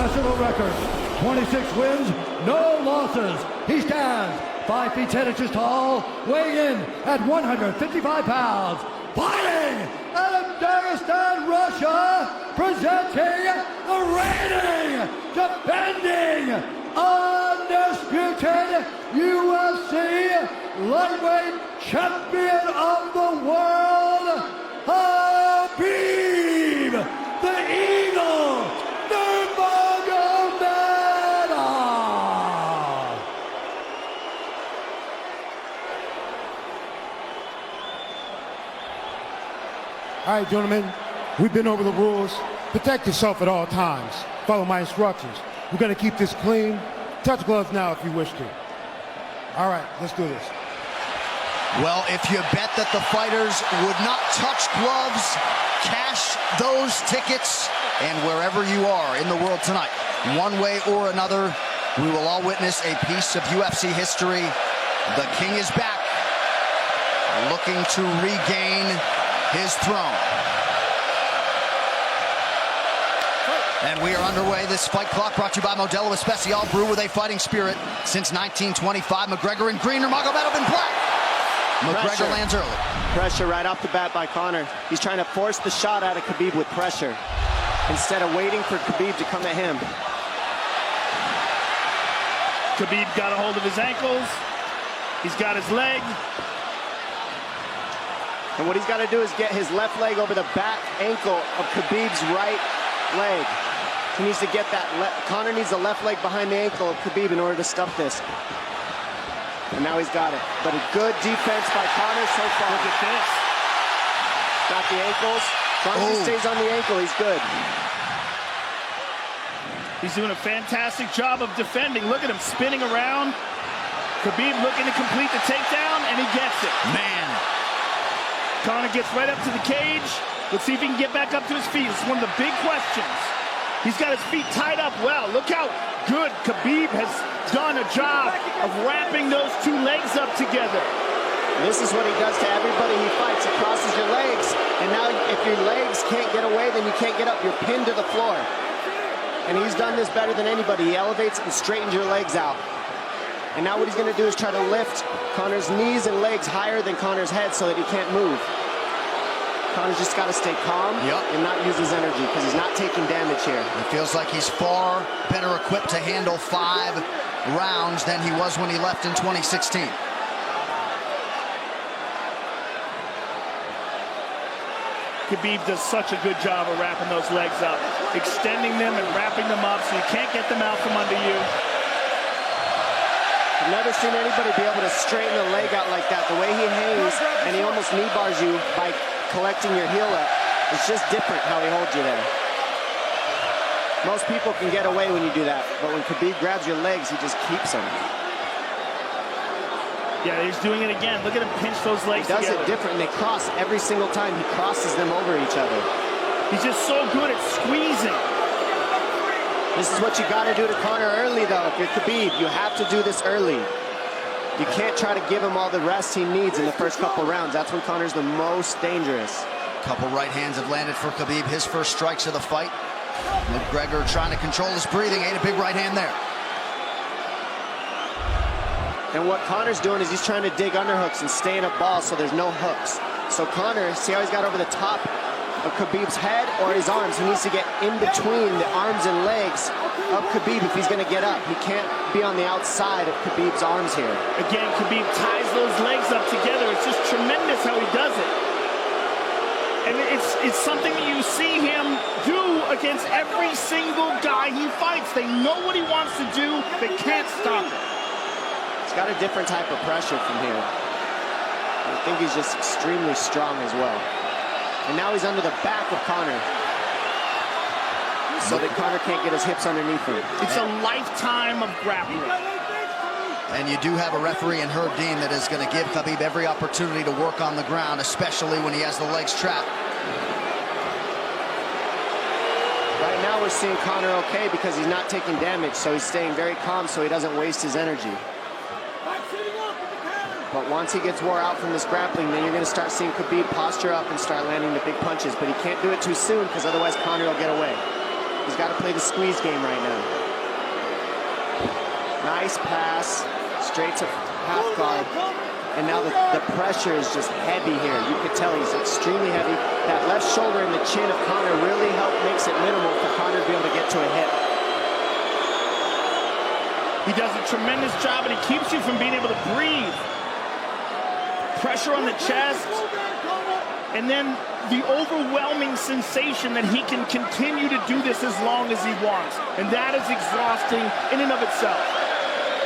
professional record, 26 wins, no losses. He stands 5 feet 10 inches tall, weighing in at 155 pounds. Fighting out of Dagestan, Russia, presenting the reigning, defending, undisputed UFC lightweight champion of the world, Khabib, the Eagle Nurmagomedov. All right, gentlemen, we've been over the rules. Protect yourself at all times. Follow my instructions. We're going to keep this clean. Touch gloves now if you wish to. All right, let's do this. Well, if you bet that the fighters would not touch gloves, cash those tickets, and wherever you are in the world tonight, one way or another, we will all witness a piece of UFC history. The King is back, looking to regain his throne. And we are underway. This fight clock brought to you by Modelo Especial, brew with a fighting spirit since 1925. McGregor in green, Nurmagomedov in black. McGregor lands early. Pressure right off the bat by Conor. He's trying to force the shot out of Khabib with pressure instead of waiting for Khabib to come at him. Khabib got a hold of his ankles. He's got his leg. And what he's got to do is get his left leg over the back ankle of Khabib's right leg. He needs to get that. Conor needs the left leg behind the ankle of Khabib in order to stuff this. And now he's got it. But a good defense by Conor so far. Look at this. Got the ankles. As long as he stays on the ankle, he's good. He's doing a fantastic job of defending. Look at him spinning around. Khabib looking to complete the takedown, and he gets it. Man. Conor gets right up to the cage. Let's see if he can get back up to his feet. It's one of the big questions. He's got his feet tied up well. Look how good Khabib has done a job of wrapping those two legs up together. This is what he does to everybody he fights. He crosses your legs, and now if your legs can't get away, then you can't get up. You're pinned to the floor. And he's done this better than anybody. He elevates and straightens your legs out. And now what he's going to do is try to lift Conor's knees and legs higher than Conor's head so that he can't move. Conor's just got to stay calm and not use his energy because he's not taking damage here. It feels like he's far better equipped to handle 5 rounds than he was when he left in 2016. Khabib does such a good job of wrapping those legs up, extending them and wrapping them up so you can't get them out from under you. I've never seen anybody be able to straighten the leg out like that. The way he hangs and he almost knee bars you by collecting your heel up. It's just different how he holds you there. Most people can get away when you do that, but when Khabib grabs your legs, he just keeps them. Yeah, he's doing it again. Look at him pinch those legs together. He does it different, and they cross every single time. He crosses them over each other. He's just so good at squeezing. This is what you got to do to Conor early, though. If you're Khabib, you have to do this early. You can't try to give him all the rest he needs in the first couple rounds. That's when Conor's the most dangerous. Couple right hands have landed for Khabib. His first strikes of the fight. McGregor trying to control his breathing. Ate a big right hand there. And what Conor's doing is he's trying to dig underhooks and stay in a ball so there's no hooks. So Conor, see how he's got over the top of Khabib's head or his arms? He needs to get in between the arms and legs of Khabib if he's going to get up. He can't be on the outside of Khabib's arms here. Again, Khabib ties those legs up together. It's just tremendous how he does it. And it's something that you see him do against every single guy he fights. They know what he wants to do. They can't stop it. He's got a different type of pressure from here. I think he's just extremely strong as well. And now he's under the back of Conor, so that Conor can't get his hips underneath him. It's a lifetime of grappling. And you do have a referee in Herb Dean that is going to give Khabib every opportunity to work on the ground, especially when he has the legs trapped. Right now we're seeing Conor okay because he's not taking damage, so he's staying very calm so he doesn't waste his energy. But once he gets wore out from this grappling, then you're going to start seeing Khabib posture up and start landing the big punches. But he can't do it too soon because otherwise Conor will get away. He's got to play the squeeze game right now. Nice pass, straight to half guard. And now the pressure is just heavy here. You can tell he's extremely heavy. That left shoulder and the chin of Conor really makes it minimal for Conor to be able to get to a hit. He does a tremendous job, and he keeps you from being able to breathe. Pressure on the chest, and then the overwhelming sensation that he can continue to do this as long as he wants. And that is exhausting in and of itself.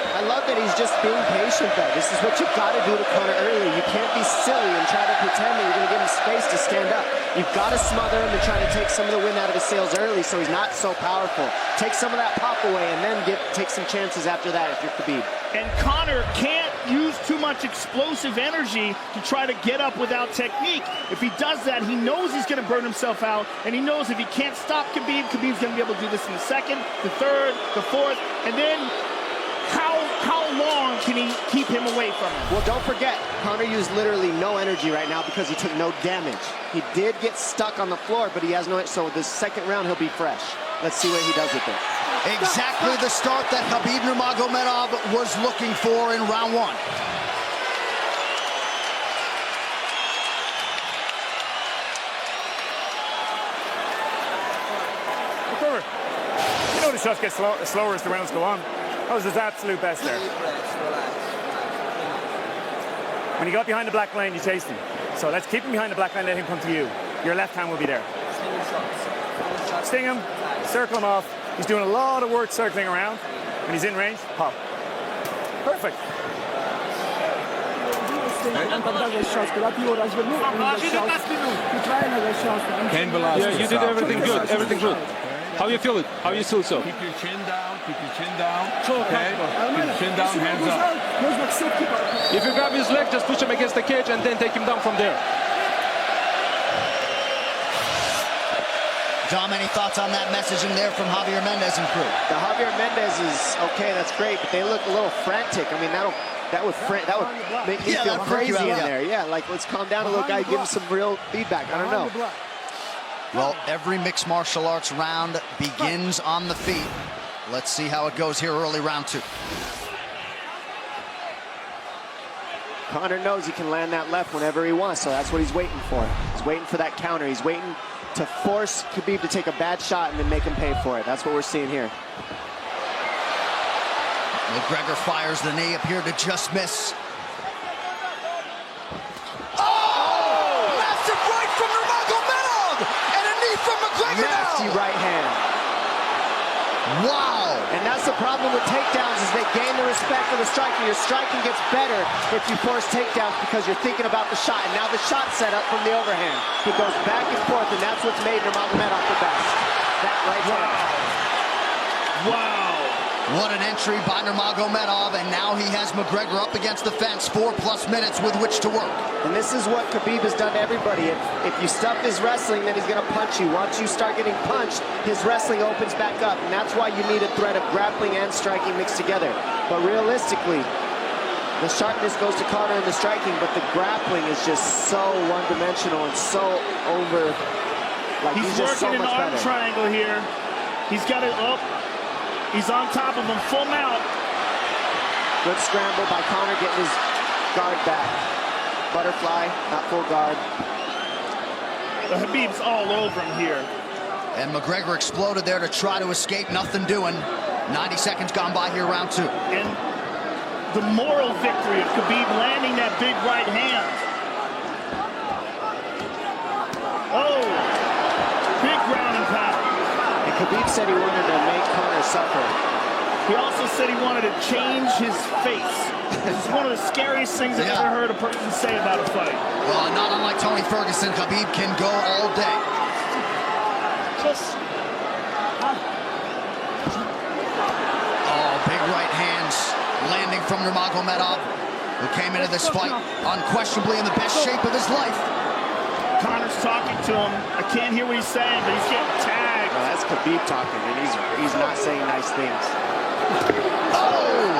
I love that he's just being patient, though. This is what you've got to do to Conor early. You can't be silly and try to pretend that you're going to give him space to stand up. You've got to smother him and try to take some of the wind out of his sails early so he's not so powerful. Take some of that pop away and then take some chances after that if you're Khabib. And Conor can't use too much explosive energy to try to get up without technique. If he does that, he knows he's going to burn himself out, and he knows if he can't stop Khabib, Khabib's going to be able to do this in the second, the third, the fourth, and then how long can he keep him away from him? Well, don't forget, Conor used literally no energy right now because he took no damage. He did get stuck on the floor, but he has no, so this second round he'll be fresh. Let's see what he does with it. Exactly the start that Khabib Nurmagomedov was looking for in round one. You know the shots get slower as the rounds go on. That was his absolute best there. When he got behind the black line, you chased him. So let's keep him behind the black line, let him come to you. Your left hand will be there. Sting him, circle him off. He's doing a lot of work circling around. When he's in range, pop. Perfect. Yeah, you did everything good, everything good. How you feel it? How you feel so? Keep your chin down, keep your chin down. Okay? Keep your chin down, hands up. If you grab his leg, just push him against the cage and then take him down from there. Dom, any thoughts on that messaging there from Javier Mendez and crew? The Javier Mendez is okay, that's great, but they look a little frantic. I mean, that would make me feel crazy in there. Yeah, like let's calm down a little guy, give him some real feedback. I don't know. Well, every mixed martial arts round begins on the feet. Let's see how it goes here early round two. Conor knows he can land that left whenever he wants, so that's what he's waiting for. He's waiting for that counter. He's waiting to force Khabib to take a bad shot and then make him pay for it. That's what we're seeing here. McGregor fires the knee, appeared to just miss. Nasty right hand. Wow. And that's the problem with takedowns is they gain the respect of the striker. Your striking gets better if you force takedowns because you're thinking about the shot. And now the shot's set up from the overhand. He goes back and forth, and that's what's made Nurmagomedov the best. That right hand. Wow. What an entry by Nurmagomedov, and now he has McGregor up against the fence, 4+ minutes with which to work. And this is what Khabib has done to everybody. If you stuff his wrestling, then he's going to punch you. Once you start getting punched, his wrestling opens back up, and that's why you need a threat of grappling and striking mixed together. But realistically, the sharpness goes to Conor in the striking, but the grappling is just so one-dimensional and so over. Like he's just so working much an arm better. triangle here. He's got it up. He's on top of him, full mount. Good scramble by Conor, getting his guard back. Butterfly, not full guard. The Khabib's all over him here. And McGregor exploded there to try to escape, nothing doing. 90 seconds gone by here, round two. And the moral victory of Khabib landing that big right hand. Oh, big ground and pound. And Khabib said he wanted to make Conor suffer. He also said he wanted to change his face. This is one of the scariest things I've ever heard a person say about a fight. Well, not unlike Tony Ferguson, Khabib can go all day. Oh, big right hands landing from Nurmagomedov, who came into this fight unquestionably in the best shape of his life. Conor's talking to him. I can't hear what he's saying, but he's getting tagged. Well, that's Khabib talking, and he's not saying nice things. Oh!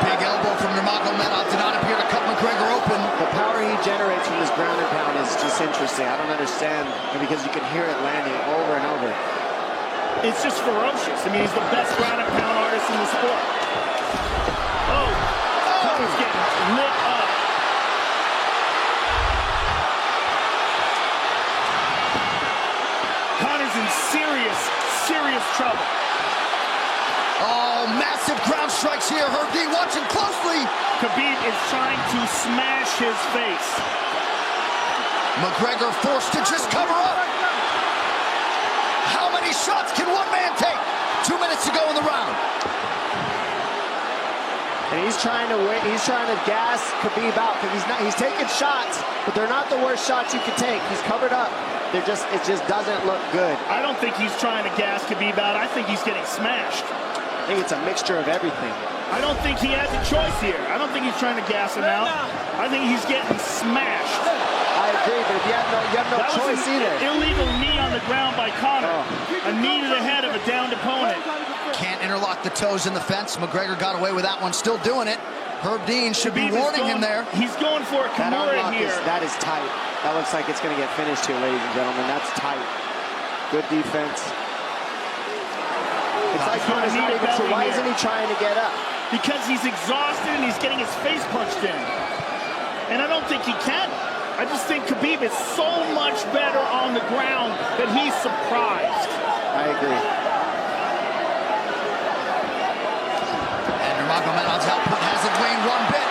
Big elbow from Nurmagomedov did not appear to cut McGregor open. The power he generates from this ground and pound is just interesting. I don't understand, because you can hear it landing over and over. It's just ferocious. I mean, he's the best ground and pound artist in the sport. Oh, Conor's getting lit up. Conor's in serious trouble. Oh, massive ground strikes here. Herb Dean watching closely. Khabib is trying to smash his face. McGregor forced to just cover up. How many shots can one man take? 2 minutes to go in the round. And he's trying to gas Khabib out, because he's taking shots, but they're not the worst shots you can take. He's covered up. It just doesn't look good. I don't think he's trying to gas Khabib out. I think he's getting smashed. I think it's a mixture of everything. I don't think he has a choice here. I don't think he's trying to gas him out. I think he's getting smashed. I agree, but if you have no choice either. Illegal knee on the ground by Conor. A knee to the head of a downed opponent. Can't interlock the toes in the fence. McGregor got away with that one, still doing it. Herb Dean should be warning him there. He's going for a Kimura here. That is tight. That looks like it's going to get finished here, ladies and gentlemen. That's tight. Good defense. It's like Conor's not even sure. Why isn't he trying to get up? Because he's exhausted and he's getting his face punched in. And I don't think he can. I just think Khabib is so much better on the ground that he's surprised. I agree. And Nurmagomedov's output hasn't waned one bit.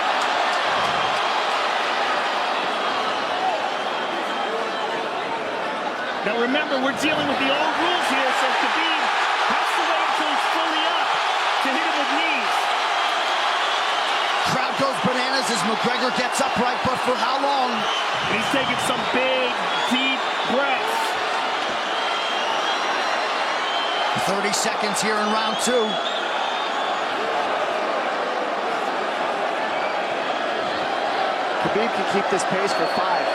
Now remember, we're dealing with the old rules here, so Khabib has to wait until he's fully up to hit him with knees. Crowd goes bananas as McGregor gets upright, but for how long? And he's taking some big, deep breaths. 30 seconds here in round 2. Khabib can keep this pace for 5.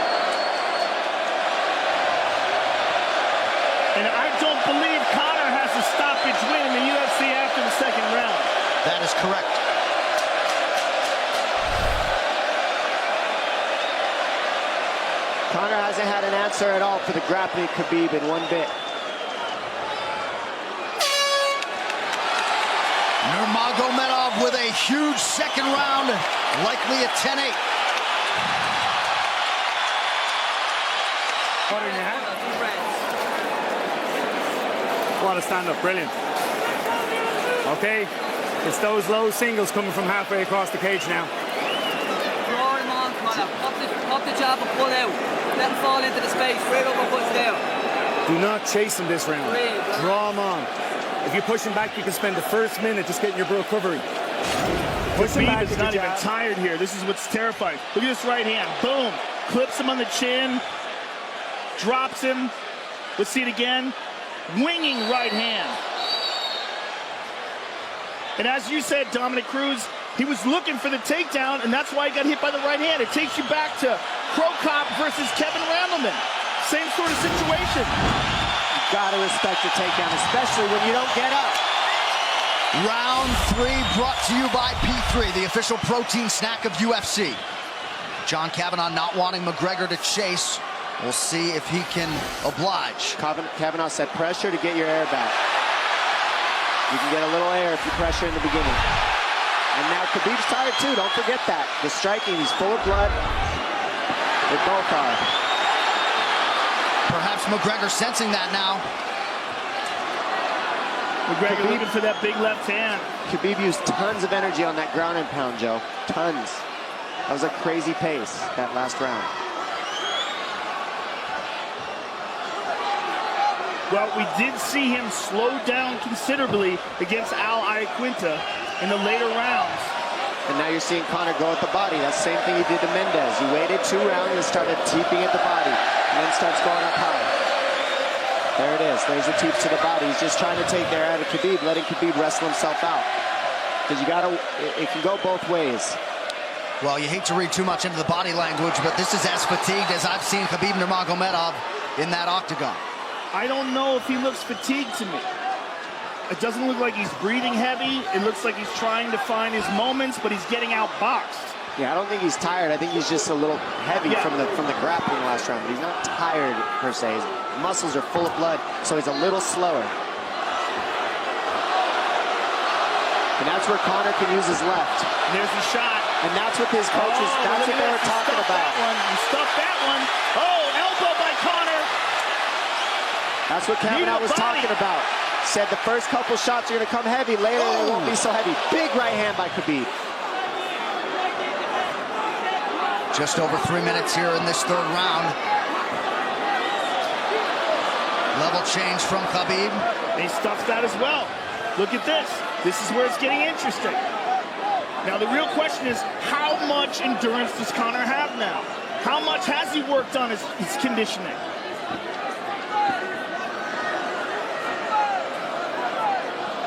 And I don't believe Conor has a stoppage win in the UFC after the second round. That is correct. Conor hasn't had an answer at all for the grappling Khabib in one bit. Nurmagomedov with a huge second round, likely a 10-8. Water in your hand? What a stand-up, brilliant. Okay, it's those low singles coming from halfway across the cage now. Draw him on, Conor. Pop the jab and pull out. Let him fall into the space. Straight up and push down. Do not chase him this round. Draw him on. If you push him back, you can spend the first minute just getting your recovery. Push him back. Khabib is not even tired here. This is what's terrifying. Look at this right hand. Boom. Clips him on the chin. Drops him. Let's see it again. Winging right hand. And as you said, Dominic Cruz, he was looking for the takedown, and that's why he got hit by the right hand. It takes you back to Crow Cop versus Kevin Randleman. Same sort of situation. You've got to respect the takedown, especially when you don't get up. Round 3 brought to you by P3, the official protein snack of UFC. John Kavanagh not wanting McGregor to chase. We'll see if he can oblige. Kavanagh said pressure to get your air back. You can get a little air if you pressure in the beginning. And now Khabib's tired too, don't forget that. The striking, he's full of blood. They both are. Perhaps McGregor sensing that now. McGregor looking for that big left hand. Khabib used tons of energy on that ground and pound, Joe. Tons. That was a crazy pace, that last round. Well, we did see him slow down considerably against Al Iaquinta in the later rounds. And now you're seeing Conor go at the body. That's the same thing he did to Mendez. He waited 2 rounds and started teeping at the body, and then starts going up high. There it is. There's the teeps to the body. He's just trying to take their out of Khabib, letting Khabib wrestle himself out. Because you gotta, it can go both ways. Well, you hate to read too much into the body language, but this is as fatigued as I've seen Khabib Nurmagomedov in that octagon. I don't know if he looks fatigued to me. It doesn't look like he's breathing heavy. It looks like he's trying to find his moments, but he's getting outboxed. Yeah, I don't think he's tired. I think he's just a little heavy from the grappling last round. But he's not tired per se. His muscles are full of blood, so he's a little slower. And that's where Conor can use his left. There's the shot. And that's what his coaches, that's what they were talking about. He stuffed that one. Oh, elbow by Conor. That's what Kavanaugh was talking about. Said the first couple shots are going to come heavy. Later, they won't be so heavy. Big right hand by Khabib. Just over 3 minutes here in this third round. Level change from Khabib. He stuffs that as well. Look at this. This is where it's getting interesting. Now, the real question is, how much endurance does Conor have now? How much has he worked on his conditioning?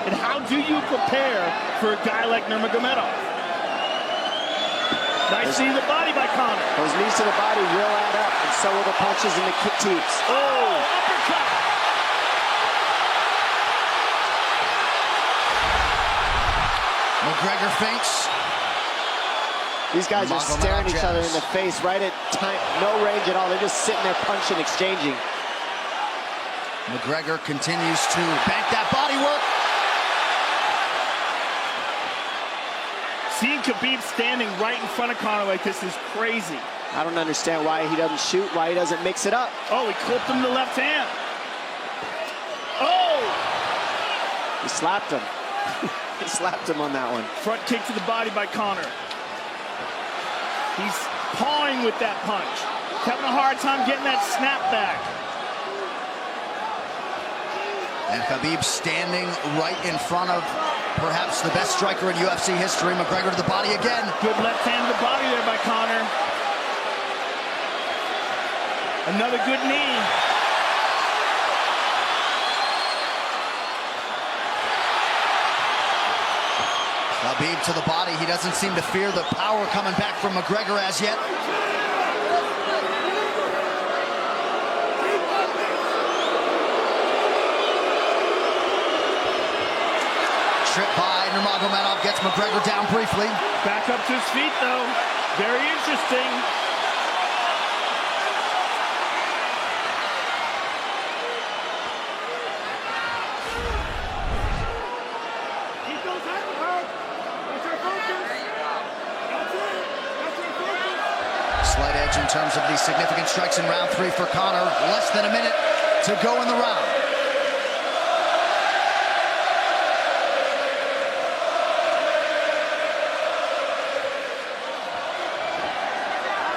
And how do you prepare for a guy like Nurmagomedov? Nice knee to the body by Conor. Those knees to the body will add up, and so will the punches and the kick teeps. Oh, uppercut. McGregor feints. These guys are staring each other in the face right at time, no range at all. They're just sitting there punching, exchanging. McGregor continues to bank that body work. Seeing Khabib standing right in front of Conor like this is crazy. I don't understand why he doesn't shoot, why he doesn't mix it up. Oh, he clipped him to the left hand. Oh! He slapped him. He slapped him on that one. Front kick to the body by Conor. He's pawing with that punch. Having a hard time getting that snap back. And Khabib standing right in front of perhaps the best striker in UFC history. McGregor to the body again. Good left hand to the body there by Conor. Another good knee. Khabib to the body. He doesn't seem to fear the power coming back from McGregor as yet. Trip by Nurmagomedov gets McGregor down briefly. Back up to his feet, though. Very interesting. Slight edge in terms of the significant strikes in round 3 for Conor. Less than a minute to go in the round.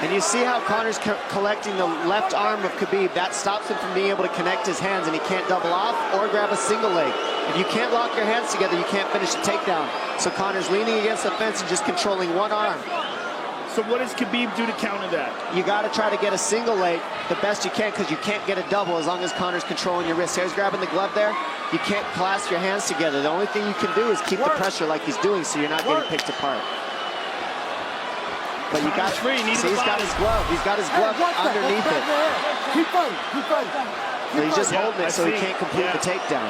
And you see how Conor's collecting the left arm of Khabib. That stops him from being able to connect his hands, and he can't double off or grab a single leg. If you can't lock your hands together, you can't finish the takedown. So Conor's leaning against the fence and just controlling one arm. So what does Khabib do to counter that? You got to try to get a single leg the best you can, because you can't get a double as long as Conor's controlling your wrist. He's grabbing the glove there. You can't clasp your hands together. The only thing you can do is keep the pressure like he's doing, so you're not getting picked apart. But you got, see, he's got his glove. He's got his glove underneath it. Keep fighting, keep fighting. So he's just holding it so he can't complete the takedown.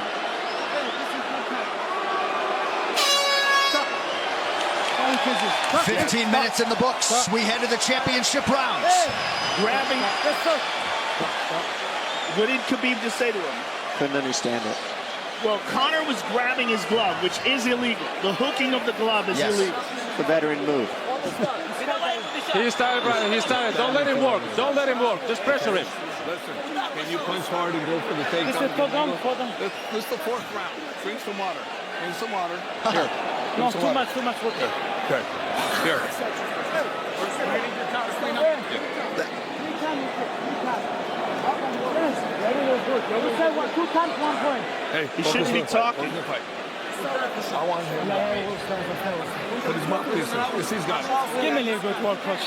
Hey. 15 minutes in the books. We head to the championship rounds. Grabbing. What did Khabib just say to him? Couldn't understand it. Well, Conor was grabbing his glove, which is illegal. The hooking of the glove is illegal. The veteran move. He's tired, Brian. He's tired. Don't let him work. Don't let him work. Just pressure him. Listen, can you punch hard and go for the takedown? This is the 4th round. Drink some water. Drink some water. Here. No, too much water. Okay. Here. Hey, he shouldn't be talking. I want him to put his mouth. Yes, he's got it. Give me a little bit more, coach.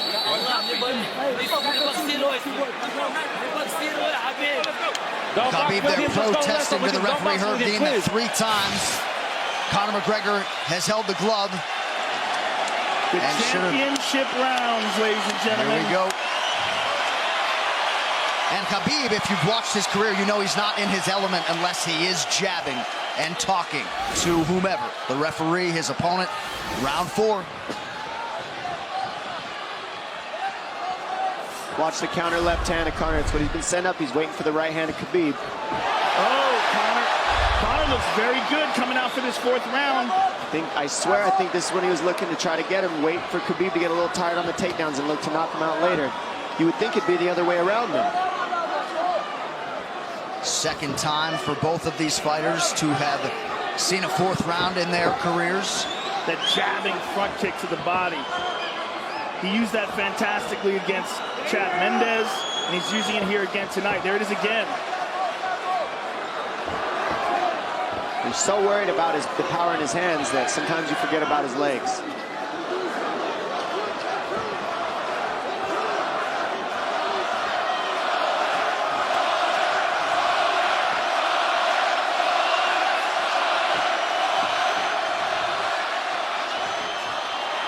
Khabib there protesting to the referee. Heard deem it 3 times. Conor McGregor has held the glove. The championship rounds, ladies and gentlemen. Here we go. And Khabib, if you've watched his career, you know he's not in his element unless he is jabbing and talking to whomever. The referee, his opponent, round 4. Watch the counter left hand of Conor. It's what he's been setting up. He's waiting for the right hand of Khabib. Oh, Conor looks very good coming out for this 4th round. I swear, I think this is when he was looking to try to get him, wait for Khabib to get a little tired on the takedowns and look to knock him out later. You would think it'd be the other way around though. Second time for both of these fighters to have seen a 4th round in their careers. That jabbing front kick to the body. He used that fantastically against Chad Mendes, and he's using it here again tonight. There it is again. He's so worried about the power in his hands that sometimes you forget about his legs.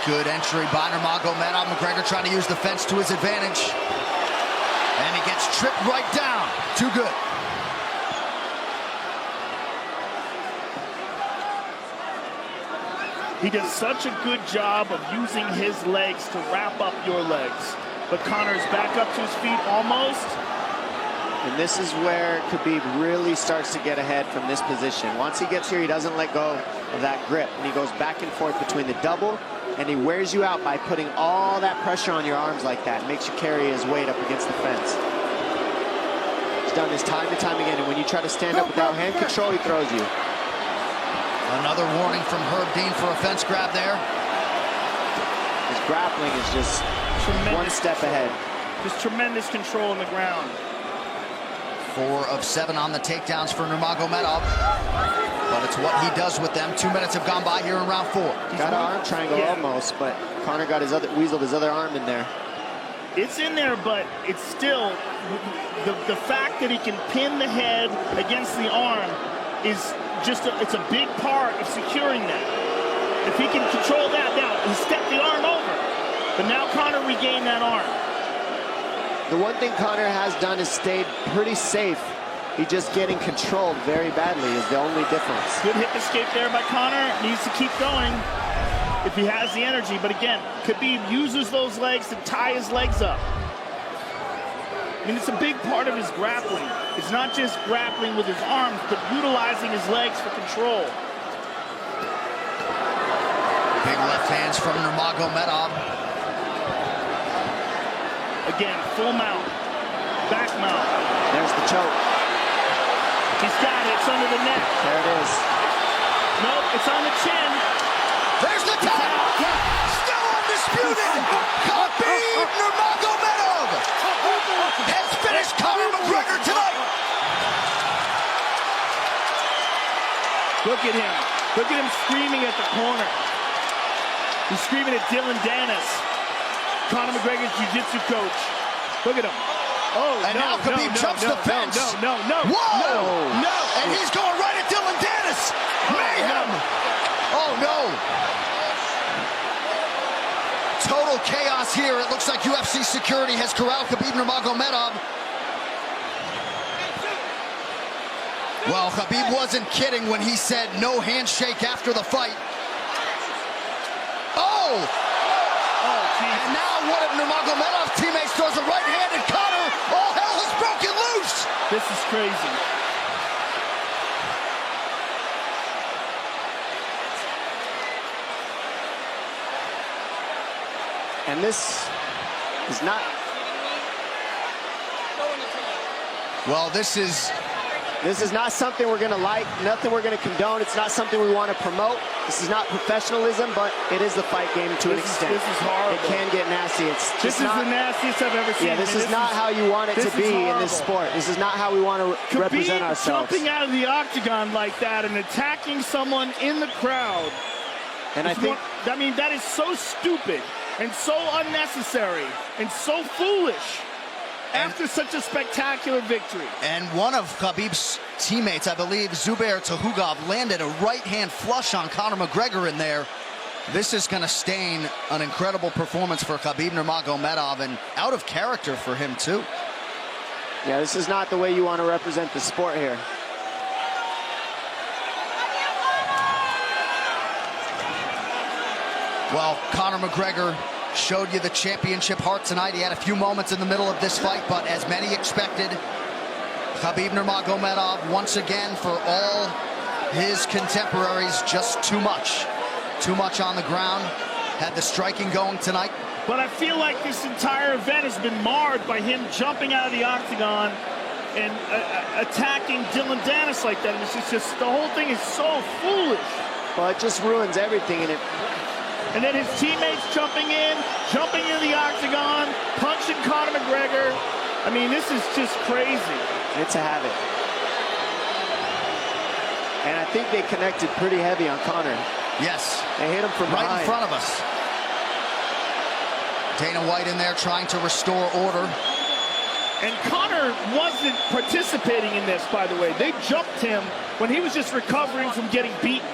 Good entry by Nurmagomedov. McGregor trying to use the fence to his advantage. And he gets tripped right down. Too good. He does such a good job of using his legs to wrap up your legs. But Conor's back up to his feet almost. And this is where Khabib really starts to get ahead from this position. Once he gets here, he doesn't let go of that grip. And he goes back and forth between the double, and he wears you out by putting all that pressure on your arms like that. Makes you carry his weight up against the fence. He's done this time and time again. And when you try to stand up without hand control, he throws you. Another warning from Herb Dean for a fence grab there. His grappling is just one step ahead. Just tremendous control on the ground. 4 of 7 on the takedowns for Nurmagomedov. But it's what he does with them. 2 minutes have gone by here in round 4. Got an arm triangle almost, but Conor got weaseled his other arm in there. It's in there, but it's still the fact that he can pin the head against the arm is just it's a big part of securing that. If he can control that, now he stepped the arm over, but now Conor regained that arm. The one thing Conor has done is stayed pretty safe. He just getting controlled very badly is the only difference. Good hip escape there by Conor. Needs to keep going if he has the energy. But again, Khabib uses those legs to tie his legs up. I mean, it's a big part of his grappling. It's not just grappling with his arms, but utilizing his legs for control. Big left hands from Nurmagomedov. Again, full mount, back mount. There's the choke. He's got it, it's under the neck. There it is. Nope, it's on the chin. There's the tap. Still undisputed. Khabib Nurmagomedov has finished Conor McGregor tonight. Look at him. Look at him screaming at the corner. He's screaming at Dylan Dennis, Conor McGregor's jiu-jitsu coach. Look at him. Oh, and now Khabib jumps the fence. No. Whoa! No! And he's going right at Dylan Dennis. Mayhem! Oh, no. Total chaos here. It looks like UFC security has corralled Khabib Nurmagomedov. Well, Khabib wasn't kidding when he said no handshake after the fight. Oh! And now one of Nurmagomedov's teammates throws a right hand at Conor. All hell has broken loose. This is crazy. And this is not... Well, this is not something we're going to like, nothing we're going to condone. It's not something we want to promote. This is not professionalism, but it is the fight game to an extent. This is horrible. It can get nasty. This is the nastiest I've ever seen. Yeah, this is not how you want it to be in this sport. This is not how we want to represent ourselves. Jumping out of the octagon like that and attacking someone in the crowd. And I mean, that is so stupid and so unnecessary and so foolish. After such a spectacular victory. And one of Khabib's teammates, I believe, Zubair Tukhugov, landed a right-hand flush on Conor McGregor in there. This is going to stain an incredible performance for Khabib Nurmagomedov and out of character for him, too. Yeah, this is not the way you want to represent the sport here. Well, Conor McGregor showed you the championship heart tonight. He had a few moments in the middle of this fight, but as many expected, Khabib Nurmagomedov, once again, for all his contemporaries, just too much. Too much on the ground. Had the striking going tonight. But I feel like this entire event has been marred by him jumping out of the octagon and attacking Dylan Dennis like that. And it's just, the whole thing is so foolish. Well, it just ruins everything. And then his teammates jumping into the octagon, punching Conor McGregor. I mean, this is just crazy. It's a habit. And I think they connected pretty heavy on Conor. Yes. They hit him from right behind. in front of us. Dana White in there trying to restore order. And Conor wasn't participating in this, by the way. They jumped him when he was just recovering from getting beaten.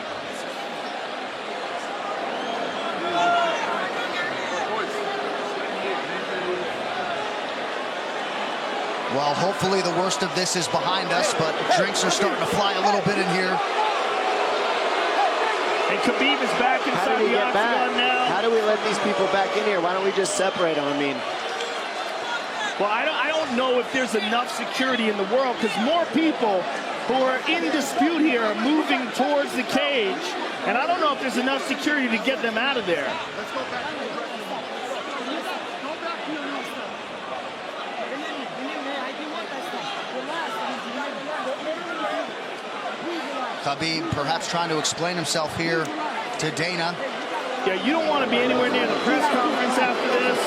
Well, hopefully the worst of this is behind us, but drinks are starting to fly a little bit in here. And Khabib is back inside the octagon now. How do we let these people back in here? Why don't we just separate them? I mean, well, I don't know if there's enough security in the world, because more people who are in dispute here are moving towards the cage, and I don't know if there's enough security to get them out of there. Khabib perhaps trying to explain himself here to Dana. Yeah, you don't want to be anywhere near the press conference after this.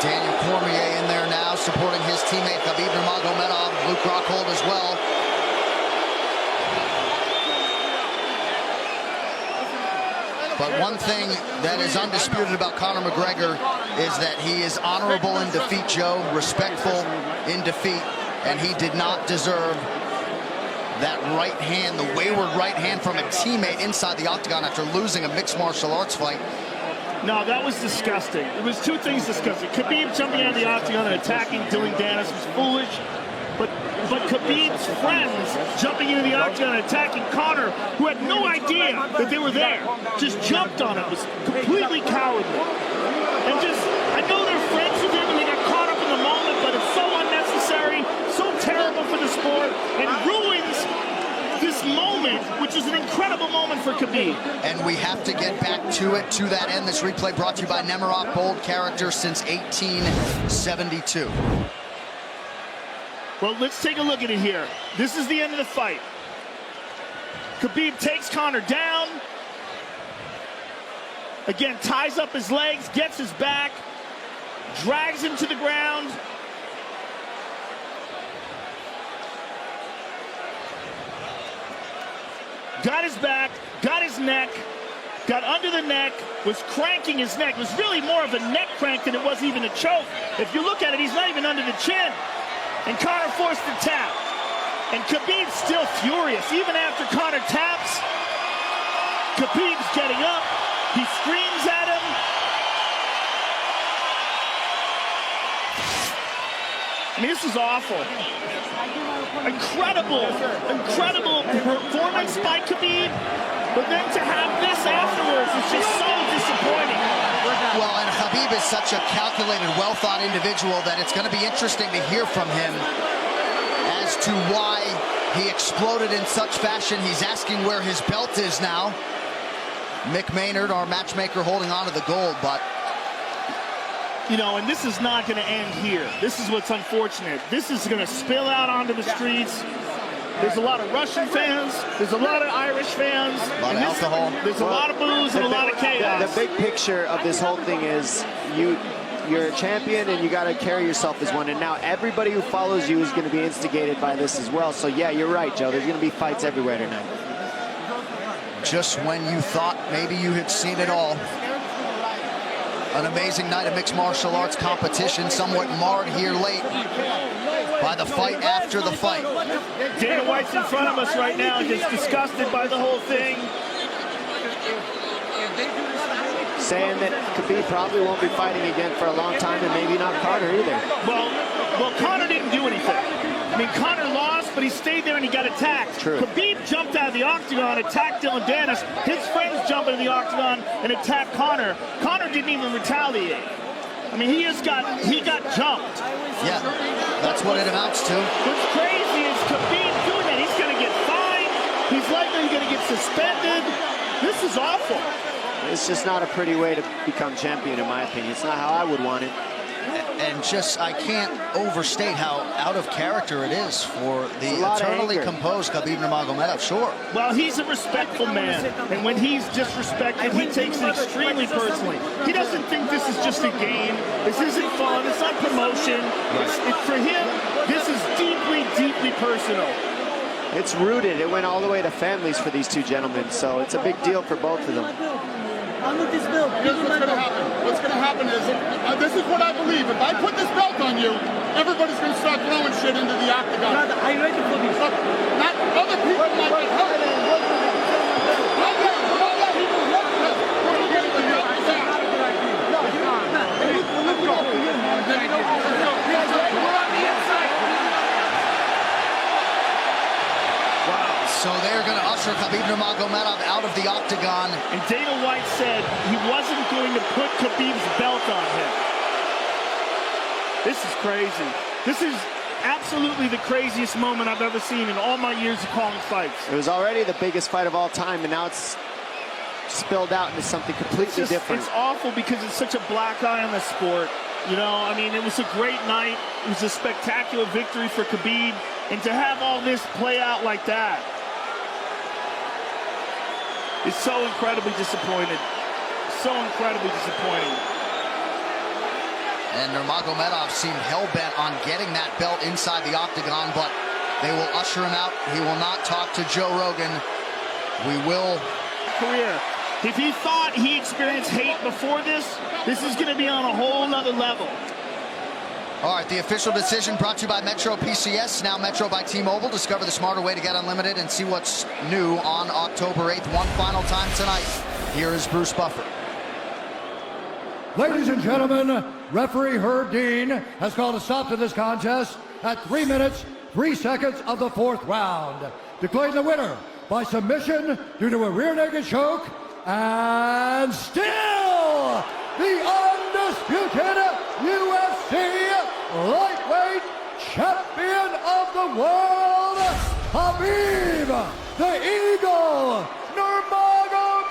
Daniel Cormier in there now, supporting his teammate Khabib Nurmagomedov. Luke Rockhold as well. But one thing that is undisputed about Conor McGregor is that he is honorable in defeat, Joe, respectful in defeat, and he did not deserve that right hand, the wayward right hand from a teammate inside the octagon after losing a mixed martial arts fight. No, that was disgusting. It was two things disgusting. Khabib jumping out of the octagon and attacking Dylan Dennis was foolish. But Khabib's friends jumping into the octagon and attacking Conor, who had no idea that they were there, just jumped on him, was completely cowardly. And just, I know they're friends with him and they got caught up in the moment, but it's so unnecessary, so terrible for the sport, and ruins this moment, which is an incredible moment for Khabib. And we have to get back to it, to that end. This replay brought to you by Nemiroff, bold character since 1872. Well, let's take a look at it here. This is the end of the fight. Khabib takes Conor down. Again, ties up his legs, gets his back, drags him to the ground. Got his back, got his neck, got under the neck, was cranking his neck. It was really more of a neck crank than it was even a choke. If you look at it, he's not even under the chin. And Conor forced the tap. And Khabib's still furious. Even after Conor taps, Khabib's getting up. He screams at him. I mean, this is awful. Incredible performance by Khabib. But then to have this afterwards is just so disappointing. Well, and Khabib is such a calculated, well-thought individual that it's going to be interesting to hear from him as to why he exploded in such fashion. He's asking where his belt is now. Mick Maynard, our matchmaker, holding on to the gold, but... You know, and this is not going to end here. This is what's unfortunate. This is going to spill out onto the streets. There's a lot of Russian fans. There's a lot of Irish fans. A lot of alcohol. There's a lot of booze and a lot of chaos. The big picture of this whole thing is you're a champion and you got to carry yourself as one. And now everybody who follows you is going to be instigated by this as well. So, yeah, you're right, Joe. There's going to be fights everywhere tonight. Just when you thought maybe you had seen it all. An amazing night of mixed martial arts competition, somewhat marred here late by the fight after the fight. Dana White's in front of us right now, just disgusted by the whole thing. Saying that Khabib probably won't be fighting again for a long time, and maybe not Conor either. Well, Conor didn't do anything. I mean, Conor lost, but he stayed there and he got attacked. True. Khabib jumped out of the octagon, attacked Dylan Dennis. His friends jump into the octagon and attack Conor. Conor didn't even retaliate. I mean, he got jumped. Yeah, that's what it amounts to. What's crazy is Khabib doing that. He's going to get fined. He's likely going to get suspended. This is awful. It's just not a pretty way to become champion, in my opinion. It's not how I would want it. And just, I can't overstate how out of character it is for the eternally composed Khabib Nurmagomedov. Sure. Well, he's a respectful man, and when he's disrespected, he takes it extremely personally. He doesn't think this is just a game. This isn't fun. It's not promotion. For him, this is deeply, deeply personal. It's rooted. It went all the way to families for these two gentlemen, so it's a big deal for both of them. Here's what's going to happen. What's going to happen is, this is what I believe. If I put this belt on you, everybody's going to start throwing shit into the octagon. Are you ready for this? Not other people might get hurt. So they're going to usher Khabib Nurmagomedov out of the octagon. And Dana White said he wasn't going to put Khabib's belt on him. This is crazy. This is absolutely the craziest moment I've ever seen in all my years of calling fights. It was already the biggest fight of all time, and now it's spilled out into something completely different. It's awful because it's such a black eye on the sport. You know, I mean, it was a great night. It was a spectacular victory for Khabib. And to have all this play out like that, it's so incredibly disappointed. So incredibly disappointing. And Nurmagomedov seemed hell-bent on getting that belt inside the octagon, but they will usher him out. He will not talk to Joe Rogan. We will... Career. If he thought he experienced hate before this is going to be on a whole nother level. All right, the official decision brought to you by Metro PCS, now Metro by T-Mobile. Discover the smarter way to get unlimited and see what's new on October 8th. One final time tonight. Here is Bruce Buffer. Ladies and gentlemen, referee Herb Dean has called a stop to this contest at 3 minutes, 3 seconds of the 4th round. Declaring the winner by submission due to a rear naked choke, and still the undisputed UFC lightweight champion of the world, Khabib the Eagle Nurmagomedov.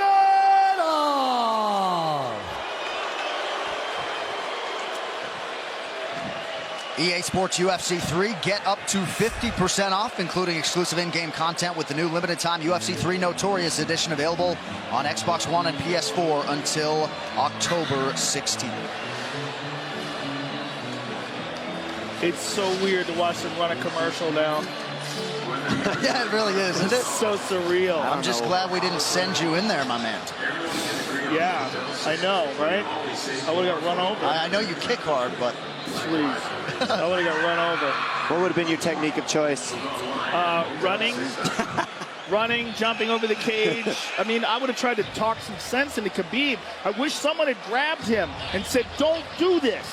EA Sports UFC 3, get up to 50% off, including exclusive in-game content with the new limited-time UFC 3 Notorious Edition available on Xbox One and PS4 until October 16th. It's so weird to watch them run a commercial now. Yeah, it really is, isn't it? It's so surreal. I'm just glad we didn't send you in there, my man. Yeah, I know, right? I would have got run over. I know you kick hard, but... Please. I would have got run over. What would have been your technique of choice? Running. Running, jumping over the cage. I mean, I would have tried to talk some sense into Khabib. I wish someone had grabbed him and said, don't do this.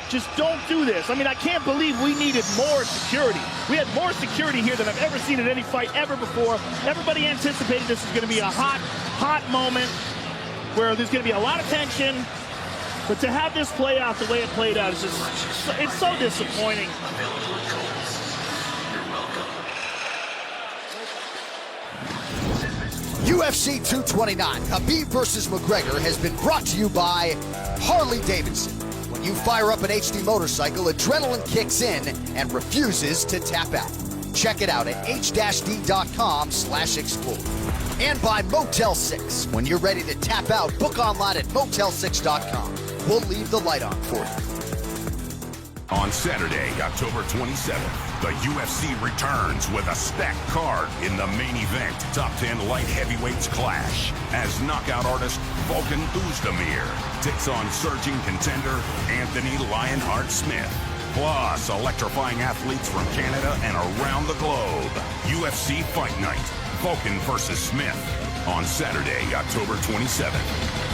Just don't do this. I mean, I can't believe we needed more security. We had more security here than I've ever seen in any fight ever before. Everybody anticipated this was going to be a hot, hot moment where there's going to be a lot of tension. But to have this play out the way it played out is just, it's so disappointing. UFC 229, Khabib versus McGregor has been brought to you by Harley-Davidson. When you fire up an HD motorcycle, adrenaline kicks in and refuses to tap out. Check it out at h-d.com/explore. And by Motel 6. When you're ready to tap out, book online at motel6.com. We'll leave the light on for you. On Saturday, October 27th, the UFC returns with a stacked card in the main event. Top 10 light heavyweights clash as knockout artist Volkan Oezdemir takes on surging contender Anthony Lionheart Smith. Plus, electrifying athletes from Canada and around the globe. UFC Fight Night, Volkan versus Smith. On Saturday, October 27th.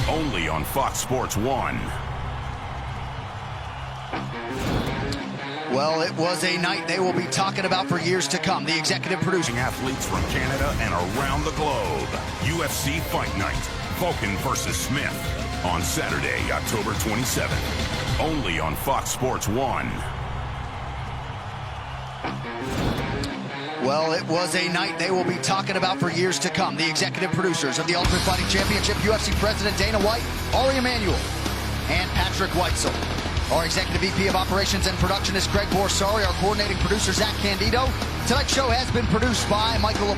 Only on Fox Sports 1. Well, it was a night they will be talking about for years to come. The executive producer. Athletes from Canada and around the globe. UFC Fight Night. Vulcan versus Smith. On Saturday, October 27th. Only on Fox Sports 1. Well, it was a night they will be talking about for years to come. The executive producers of the Ultimate Fighting Championship, UFC President Dana White, Ari Emanuel, and Patrick Weitzel. Our Executive VP of Operations and Production is Greg Borsari. Our coordinating producer, Zach Candido. Tonight's show has been produced by Michael